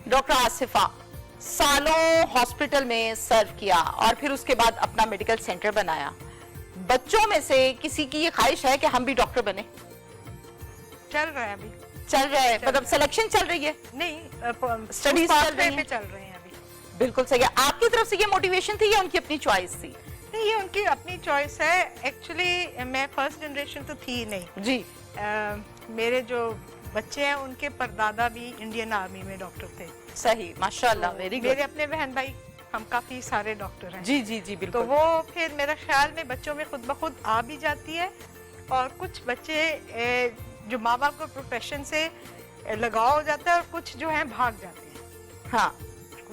Doctor Asifa سالوں hospital میں سرو کیا اور پھر اس کے بعد اپنا میڈیکل سینٹر بنایا. بچوں میں سے کسی کی یہ خواہش ہے کہ ہم بھی ڈاکٹر بنے؟ چل رہا ہے ابھی. چل رہا ہے مطلب سلیکشن چل رہی ہے؟ نہیں, اسٹڈیز چل رہی ہیں. چل رہے ہیں ابھی. بالکل صحیح ہے. آپ کی طرف سے یہ موٹیویشن تھی یا ان کی اپنی چوائس تھی؟ نہیں, یہ ان کی اپنی چوائس ہے. ایکچولی میں فرسٹ جنریشن تو تھی نہیں جی. میرے جو بچے ہیں ان کے پردادا بھی انڈین آرمی میں ڈاکٹر تھے. صحیح, ماشاءاللہ, ویری گڈ. میرے اپنے بہن بھائی ہم کافی سارے ڈاکٹر ہیں. جی جی جی بالکل. تو وہ پھر میرا خیال میں بچوں میں خود بخود آ بھی جاتی ہے, اور کچھ بچے جو ماں باپ کو پروفیشن سے لگاؤ ہو جاتا ہے اور کچھ جو ہیں بھاگ جاتے ہیں. ہاں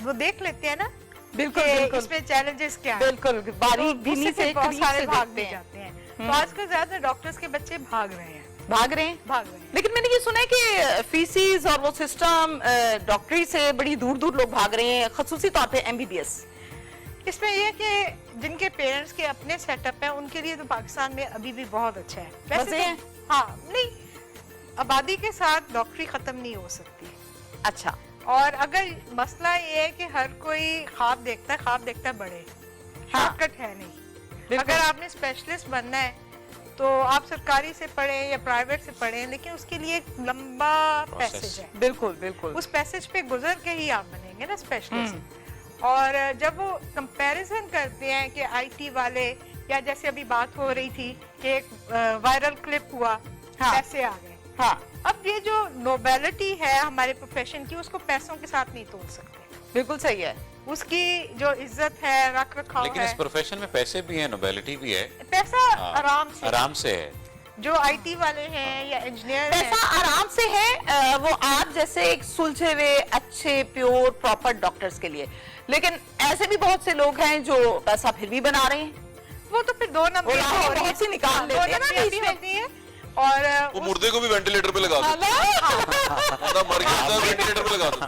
وہ دیکھ لیتے ہیں نا بالکل کہ بالکل اس میں چیلنجز کیا ہیں, بالکل باریک تو بینی اس سے بہت قریب سارے سے بھاگ دیکھتے بھی ہیں. جاتے ہیں. تو آج کل زیادہ ڈاکٹرز کے بچے بھاگ رہے ہیں. بھاگ رہے ہیں. لیکن میں نے یہ سنا ہے کہ فیسیز اور وہ سسٹم ڈاکٹری سے بڑی دور دور لوگ بھاگ رہے ہیں, خصوصی طور پہ MBBS. اس میں یہ کہ جن کے پیرنٹس کے اپنے سیٹ اپ ہیں ان کے لیے تو پاکستان میں ابھی بھی بہت اچھا ہے. ویسے ہاں, نہیں, آبادی کے ساتھ ڈاکٹری ختم نہیں ہو سکتی. اچھا. اور اگر مسئلہ یہ ہے کہ ہر کوئی خواب دیکھتا ہے بڑے, شارٹ کٹ ہے نہیں. اگر آپ نے اسپیشلسٹ بننا ہے تو آپ سرکاری سے پڑھیں یا پرائیویٹ سے پڑھیں, لیکن اس کے لیے ایک لمبا پیسج ہے. بالکل بالکل. اس پیسج پہ گزر کے ہی آپ بنیں گے نا اسپیشلسٹ. اور جب وہ کمپیریزن کرتے ہیں کہ IT والے, یا جیسے ابھی بات ہو رہی تھی کہ ایک وائرل کلپ ہوا, پیسے آ گئے. ہاں, اب یہ جو نوبیلٹی ہے ہمارے پروفیشن کی, اس کو پیسوں کے ساتھ نہیں توڑ سکتے. بالکل صحیح ہے. اس کی جو عزت ہے, رکھ رکھاؤ ہے. لیکن اس پروفیشن میں پیسے بھی ہیں, نوبیلٹی بھی ہے. پیسہ آرام سے ہے. جو IT والے ہیں یا انجینئر ہیں, پیسہ آرام سے ہے. وہ آپ جیسے ایک سلجھے ہوئے اچھے پیور پراپر ڈاکٹرز کے لیے. لیکن ایسے بھی بہت سے لوگ ہیں جو پیسہ پھر بھی بنا رہے ہیں. وہ تو پھر دو نمبر بہت سی نکال لیتے ہیں نا بیچ میں. اور وہ مردے کو بھی وینٹیلیٹر پہ لگا دیتے ہیں. بندہ مر گیا ہوتا ہے, وینٹیلیٹر پہ لگا دیتے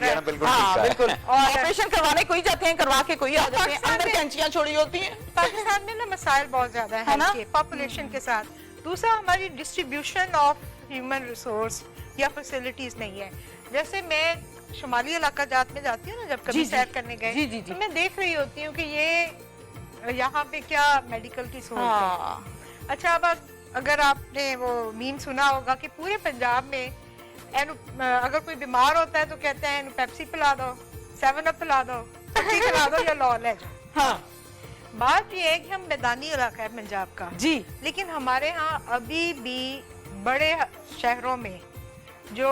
ہیں. بالکل. آپریشن کروانے کوئی جاتے ہیں, کروا کے کوئی آ جاتے ہیں, اندر کینچیاں چھوڑی ہوتی ہیں. پاکستان میں نا مسائل بہت زیادہ ہیں پاپولیشن کے ساتھ. دوسرا, ہماری ڈسٹریبیوشن آف ہیومن ریسورس یا فیسلٹیز نہیں ہے. جیسے میں شمالی علاقہ جات میں جاتی ہوں نا, جب کبھی سیر کرنے گئے تو میں دیکھ رہی ہوتی ہوں کہ یہ یہاں پہ کیا میڈیکل کی سہولت ہے. اچھا, اب اگر آپ نے وہ میم سنا ہوگا کہ پورے پنجاب میں اگر کوئی بیمار ہوتا ہے تو کہتے ہیں پیپسی پلا دو, 7 اپ پلا دو, پٹی کھلا دو یا لو لے جاؤ. بات یہ ہے کہ ہم میدانی علاقہ ہے پنجاب کا جی, لیکن ہمارے ہاں ابھی بھی بڑے شہروں میں جو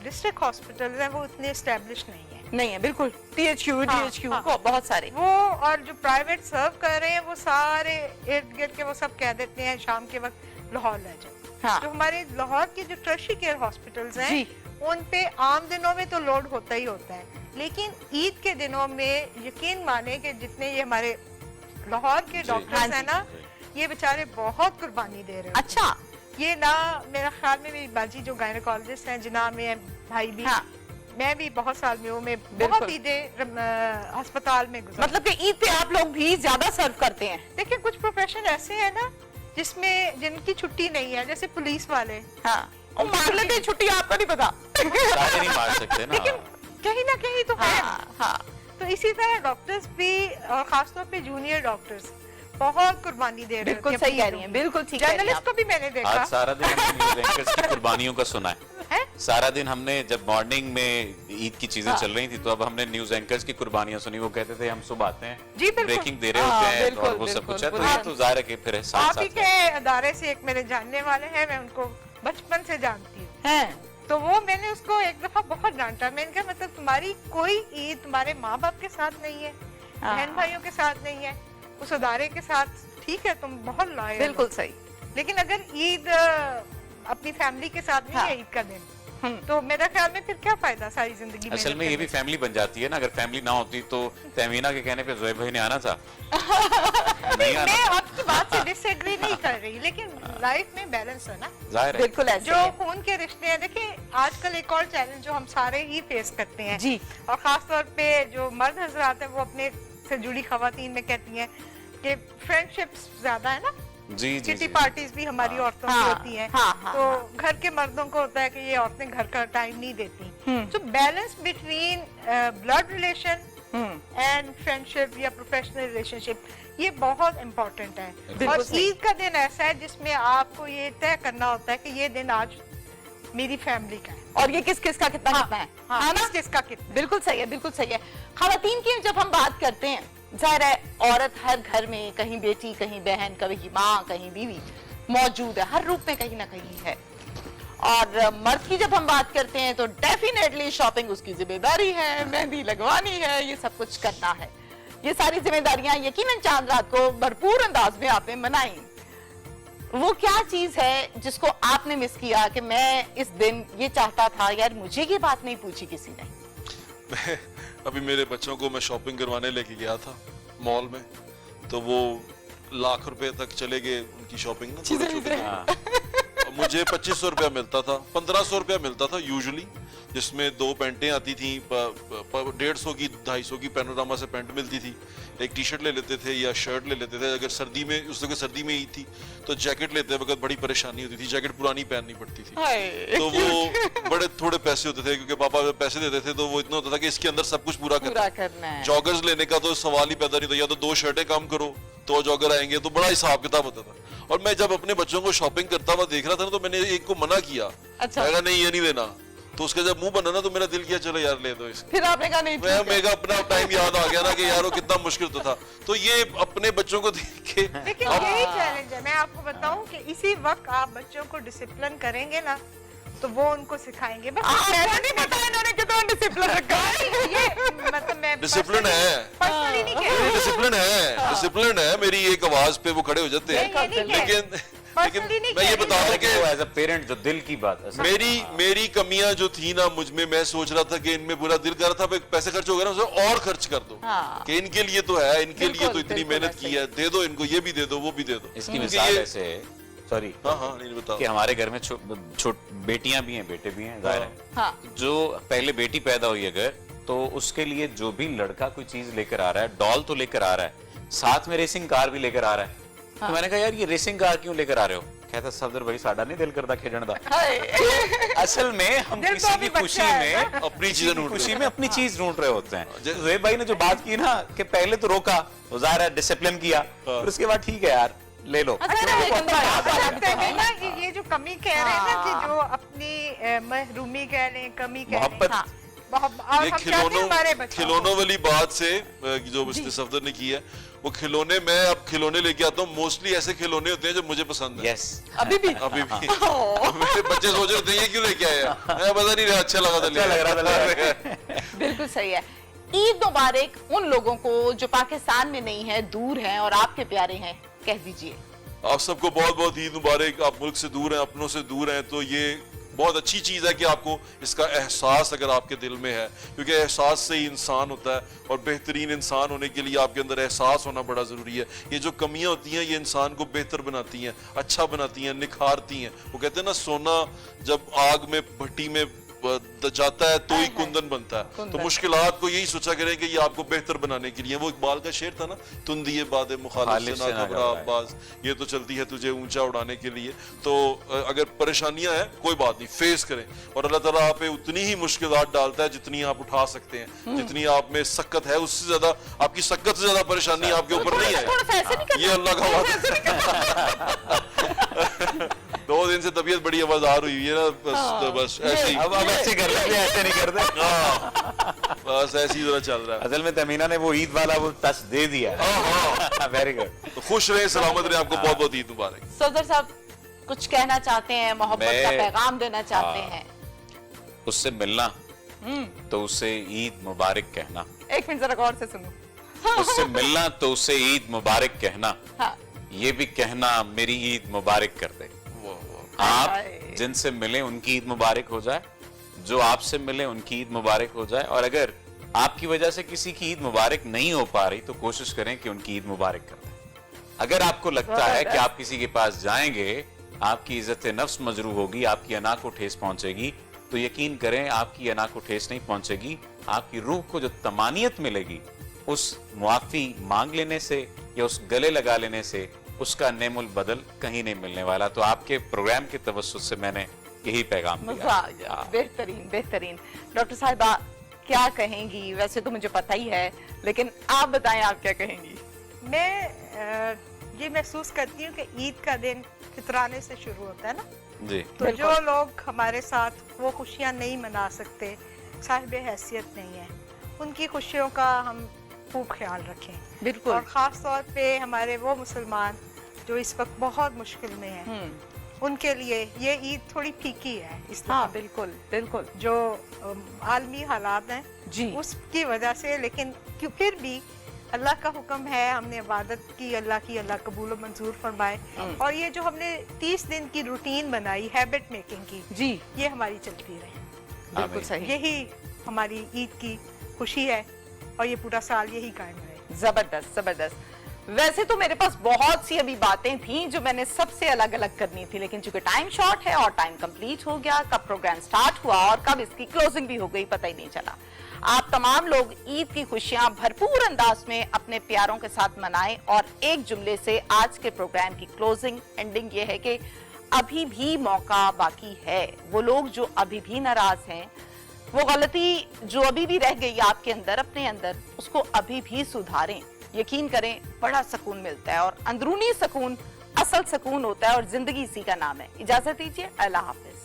ڈسٹرکٹ ہاسپٹلز ہیں وہ اتنے اسٹیبلش نہیں ہیں. بالکل. THQ بہت سارے. وہ اور جو پرائیویٹ سرو کر رہے ہیں وہ سارے ارد گرد کے وہ سب کہہ دیتے ہیں شام کے وقت لاہور لے جاؤ. تو ہمارے لاہور کے جو ٹرشری کیئر ہاسپٹلز ہیں ان پہ عام دنوں میں تو لوڈ ہوتا ہی ہوتا ہے, لیکن عید کے دنوں میں یقین مانے کہ جتنے یہ ہمارے لاہور کے ڈاکٹرز ہیں نا, یہ بیچارے بہت قربانی دے رہے ہیں. اچھا. یہ نہ میرا خیال میں میری باجی جو گائنیکالوجسٹ ہیں جناب میں بھائی بھی, میں بھی بہت سال میں ہوں, میں بہت عیدیں ہسپتال میں گزاری. مطلب کہ عید پہ آپ لوگ بھی زیادہ سرو کرتے ہیں. دیکھیں کچھ پروفیشن ایسے ہیں نا جس میں جن کی چھٹی نہیں ہے, جیسے پولیس والے. مار لیتے ہیں چھٹی, آپ کو نہیں پتا. سارے نہیں مار سکتے نا, لیکن کہیں نہ کہیں تو ہے. تو اسی طرح ڈاکٹرز بھی, اور خاص طور پہ جونیئر ڈاکٹرز بہت قربانی دے رہے ہیں. بالکل صحیح کہہ رہی ہیں, بالکل ٹھیک کہہ رہی ہیں. جرنلسٹ کو بھی میں نے دیکھا. آج سارا دن ہم نے نیوز اینکرز کی قربانیوں کا سنا ہے. سارا دن ہم نے, جب مارننگ میں عید کی چیزیں چل رہی تھی تو اب ہم نے نیوز اینکرز کی قربانیاں سنی. وہ کہتے تھے ہم صبح آتے ہیں, بریکنگ دے رہے ہوتے ہیں اور وہ سب کچھ ہے. تو یہ تو ظاہر ہے کہ پھر آپ ہی کے ادارے سے ایک میرے جاننے والے ہیں, میں ان کو بچپن سے جانتی ہوں. تو وہ میں نے اس کو ایک دفعہ بہت ڈانٹا. میں نے کہا مطلب تمہاری کوئی عید تمہارے ماں باپ کے ساتھ نہیں ہے, بہن بھائیوں کے ساتھ نہیں ہے, اس ادارے کے ساتھ ٹھیک ہے تم بہت لائق. بالکل صحیح. لیکن اگر عید اپنی فیملی کے ساتھ نہیں ہے عید کا دن, تو میرا خیال میں پھر کیا فائدہ ساری زندگی میں. اصل میں یہ بھی فیملی بن جاتی ہے نا. اگر فیملی نہ ہوتی تو تہمینہ کے کہنے پہ زہیب بھائی نے آنا تھا. میں آپ کی بات سے ڈس ایگری نہیں کر رہی, لیکن لائف میں بیلنس ہے نا. ظاہر ہے بالکل ایسے جو خون کے رشتے ہیں. دیکھیں آج کل ایک اور چیلنج جو ہم سارے ہی فیس کرتے ہیں, جی, اور خاص طور پہ جو مرد حضرات ہیں وہ اپنے سے جڑی خواتین میں کہتی ہیں کہ فرینڈ شپس زیادہ ہے نا, जी जी किटी जी पार्टीज भी हमारी औरतों की हाँ, होती हैं, हाँ, हाँ, तो घर के मर्दों को होता है कि ये औरतें घर का टाइम नहीं देती. So balance between blood relation and friendship या professional relationship ये बहुत important है. बिल्कुल और सही. ईद का दिन ऐसा है जिसमें आपको ये तय करना होता है कि ये दिन आज मेरी फैमिली का है. और ये किस किस का कितना कितना है, हाँ, ना? किसका कितना. बिल्कुल सही है, बिल्कुल सही है. खवातीन की जब हम बात करते हैं, जाहिर है औरत हर घर में कहीं बेटी, कहीं बहन, कहीं माँ, कहीं बीवी मौजूद है, हर रूप में कहीं ना कहीं है. और मर्द की जब हम बात करते हैं तो डेफिनेटली शॉपिंग उसकी जिम्मेदारी है, मेहंदी लगवानी है, ये सब कुछ करना है. ये सारी जिम्मेदारियां यकीनन चांद रात को भरपूर अंदाज में आपने मनाई. वो क्या चीज है जिसको आपने मिस किया कि मैं इस दिन ये चाहता था, यार मुझे ये बात नहीं पूछी किसी ने? अभी मेरे बच्चों को मैं शॉपिंग करवाने लेके गया था मॉल में, तो वो लाख रुपए तक चले गए उनकी शॉपिंग ना. छोटे मुझे 2500 रुपया मिलता था, 1500 रुपया मिलता था यूजुअली, जिसमें 2 पैंटें आती थी, 150 की 250 की पैनोरामा से पैंट मिलती थी, एक टी शर्ट ले लेते थे या शर्ट ले लेते थे. अगर सर्दी में, उस वक्त सर्दी में ही थी, तो जैकेट लेते वक्त बड़ी परेशानी होती थी, जैकेट पुरानी पहननी पड़ती थी. तो वो बड़े थोड़े पैसे होते थे, क्योंकि पापा पैसे देते थे तो वो इतना होता था कि इसके अंदर सब कुछ पूरा करना है. जॉगर्स लेने का तो सवाल ही पैदा नहीं था, या तो 2 शर्टें कम करो तो जॉगर आएंगे, तो बड़ा हिसाब किताब होता था. और मैं जब अपने बच्चों को शॉपिंग करता हुआ देख रहा था ना, तो मैंने एक को मना किया. अच्छा. मैंने कहा नहीं ये नहीं लेना, तो उसका जब मुंह बना ना तो मेरा दिल किया चलो यार ले दो इसको. फिर आपने कहा नहीं, मेरा अपना टाइम याद आ गया ना कि यार वो कितना मुश्किल तो था. तो ये अपने बच्चों को देख के लेकिन यही चैलेंज है. मैं आपको बताऊं कि इसी वक्त आप बच्चों को डिसिप्लिन करेंगे ना तो वो उनको सिखाएंगे. बस नहीं पता इन्होंने कितना डिसिप्लिन रखा है. ये मतलब मैं डिसिप्लिन है, पर्सनली नहीं कह रही. डिसिप्लिन है. मेरी एक आवाज पे वो खड़े हो जाते हैं. नहीं, ये नहीं कह लेकिन Personally नहीं मैं ये कह रही. बता रहा हूँ कि एज अ पेरेंट जो दिल की बात है. मेरी कमियां जो थी ना मुझ में, मैं सोच रहा था कि इनमें पूरा दिल कर रहा था पैसे खर्च हो गए ना, उसे और खर्च कर दो. हाँ. कि इनके लिए तो है, इनके लिए तो बिल्कुल, इतनी बिल्कुल मेहनत की है, दे दो इनको, ये भी दे दो, वो भी दे दो. इसकी क्योंकि मिसाल ये- ऐसे है, सॉरी, हाँ नहीं बताओ कि हमारे घर में बेटियां भी हैं, बेटे भी हैं, जाहिर है. हाँ. जो पहले बेटी पैदा हुई अगर, तो उसके लिए जो भी लड़का कोई चीज लेकर आ रहा है, डॉल तो लेकर आ रहा है, साथ में रेसिंग कार भी लेकर आ रहा है. तो मैंने कहा यार ये रेसिंग कार क्यों लेकर आ रहे हो? कहता सफदर भाई साडा नहीं दिल करता खेजण दा. असल में हम दिल तो किसी अभी की खुशी बच्चा है में, अपनी चीजें ढूंढ रहे खुशी में अपनी चीज ढूंढ रहे होते हैं. जे- ज़ुहैब भाई ने जो बात की ना कि पहले तो रोका, तो जाहिर है डिसिप्लिन किया, फिर उसके बाद ठीक है यार ले लो. लगता है ना कि ये जो कमी कह रहे हैं ना कि जो अपनी महरूमी कह लें, कमी कह लें, मोहब्बत. हाँ, और ये हम चाहते हैं हमारे बच्चों खिलौनों वाली बात से जो मिस्टर सफदर ने की है, वो खिलौने, मैं अब खिलौने लेके आता हूँ, मोस्टली ऐसे खिलौने होते हैं जो मुझे पसंद है. यस. अभी भी अभी भी मेरे बच्चे सोच रहे थे ये क्यों लेके आए हैं? मैं पता नहीं रहा, अच्छा लगा था अच्छा लग रहा था. बिल्कुल सही है. ईद मुबारक उन लोगों को जो पाकिस्तान में नहीं है, दूर हैं और आपके प्यारे हैं, कह दीजिए. आप सबको बहुत बहुत ईद मुबारक. आप मुल्क से दूर हैं, अपनों से दूर हैं, तो ये बहुत अच्छी चीज़ है कि आपको इसका एहसास अगर आपके दिल में है, क्योंकि एहसास से ही इंसान होता है, और बेहतरीन इंसान होने के लिए आपके अंदर एहसास होना बड़ा ज़रूरी है. ये जो कमियां होती हैं ये इंसान को बेहतर बनाती हैं, अच्छा बनाती हैं, निखारती हैं. वो कहते हैं ना, सोना जब आग में, भट्टी में जाता है तो ही कुंदन बनता है. तो मुश्किलात को यही सोचा करें कि ये आपको बेहतर बनाने के लिए. वो इकबाल का शेर था ना, तुम दिए बादे मुखालिफ से ना घबरा अब्बास, ये तो चलती है तुझे ऊंचा उड़ाने के लिए. तो अगर परेशानियां हैं कोई बात नहीं, फेस करें, और अल्लाह ताला आप पे उतनी ही मुश्किलात डालता है जितनी आप उठा सकते हैं. जितनी आप में सक्कत है, उससे ज्यादा आपकी सक्कत से ज्यादा परेशानी आपके ऊपर नहीं है. ये अल्लाह का वादा. 2 दिन से तबीयत बड़ी आवाज़ार हुई है ना, बस ऐसे ही. अब ऐसे कर लेते हैं, ऐसे नहीं करते. बस ऐसे ही जरा चल रहा है. असल में तमीना ने वो ईद वाला वो टच दे दिया. Very good. तो खुश रहे, सलामत रहे. आपको बहुत बहुत ईद मुबारक. सफदर साहब कुछ कहना चाहते हैं, मोहब्बत का मैं- पैगाम देना चाहते हैं? उससे मिलना तो उससे ईद मुबारक कहना. एक मिनट जरा गौर से सुनो. उससे मिलना तो उससे ईद मुबारक कहना. हाँ. ये भी कहना मेरी ईद मुबारक कर दे. आप जिनसे मिले उनकी ईद मुबारक हो जाए, जो आपसे मिले उनकी ईद मुबारक हो जाए, और अगर आपकी वजह से किसी की ईद मुबारक नहीं हो पा रही तो कोशिश करें कि उनकी ईद मुबारक कर दें. अगर आपको लगता है कि आप किसी के पास जाएंगे, आपकी इज्जत नफ्स मजरू होगी, आपकी अना को ठेस पहुंचेगी, तो यकीन करें आपकी अना को ठेस नहीं पहुंचेगी. आपकी रूह को जो तमानियत मिलेगी उस मुआफी मांग लेने से या उस गले लगा लेने से उसका नेमुल बदल कहीं नहीं मिलने वाला। तो आपके प्रोग्राम के तवज्जुह से मैंने यही पैगाम मजा आ गया। बेहतरीन बेहतरीन। डॉक्टर साहिबा क्या कहेंगी? वैसे तो मुझे पता ही है, लेकिन आप बताएं आप क्या कहेंगी? मैं ये महसूस करती हूँ कि ईद का दिन फितराने से शुरू होता है ना जी। तो जो लोग हमारे साथ वो खुशियाँ नहीं मना सकते, साहिब हैसियत नहीं है, उनकी खुशियों का हम खूब ख्याल रखें। बिल्कुल। और ख़ास तौर पे हमारे वो मुसलमान जो इस वक्त बहुत मुश्किल में हैं, उनके लिए ये ईद थोड़ी फीकी है इस हाँ, बिल्कुल बिल्कुल। जो आलमी हालात हैं जी, उसकी वजह से, लेकिन फिर भी अल्लाह का हुक्म है, हमने इबादत की अल्लाह की, अल्लाह कबूल और मंजूर फरमाए। और ये जो हमने 30 दिन की रूटीन बनाई हैबिट मेकिंग की जी, ये हमारी चलती रहे। बिल्कुल सही। यही हमारी ईद की खुशी है और ये पूरा साल यही कायम रहे। जबरदस्त जबरदस्त। वैसे तो मेरे पास बहुत सी अभी बातें थी जो मैंने सबसे अलग अलग करनी थी, लेकिन चूंकि टाइम शॉर्ट है और टाइम कंप्लीट हो गया, कब प्रोग्राम स्टार्ट हुआ और कब इसकी क्लोजिंग भी हो गई पता ही नहीं चला। आप तमाम लोग ईद की खुशियां भरपूर अंदाज में अपने प्यारों के साथ मनाएं। और एक जुमले से आज के प्रोग्राम की क्लोजिंग एंडिंग ये है कि अभी भी मौका बाकी है। वो लोग जो अभी भी नाराज हैं, वो गलती जो अभी भी रह गई आपके अंदर, अपने अंदर, उसको अभी भी सुधारें। यकीन करें बड़ा सुकून मिलता है और अंदरूनी सुकून असल सुकून होता है और जिंदगी इसी का नाम है। इजाजत दीजिए, अल्लाह हाफिज।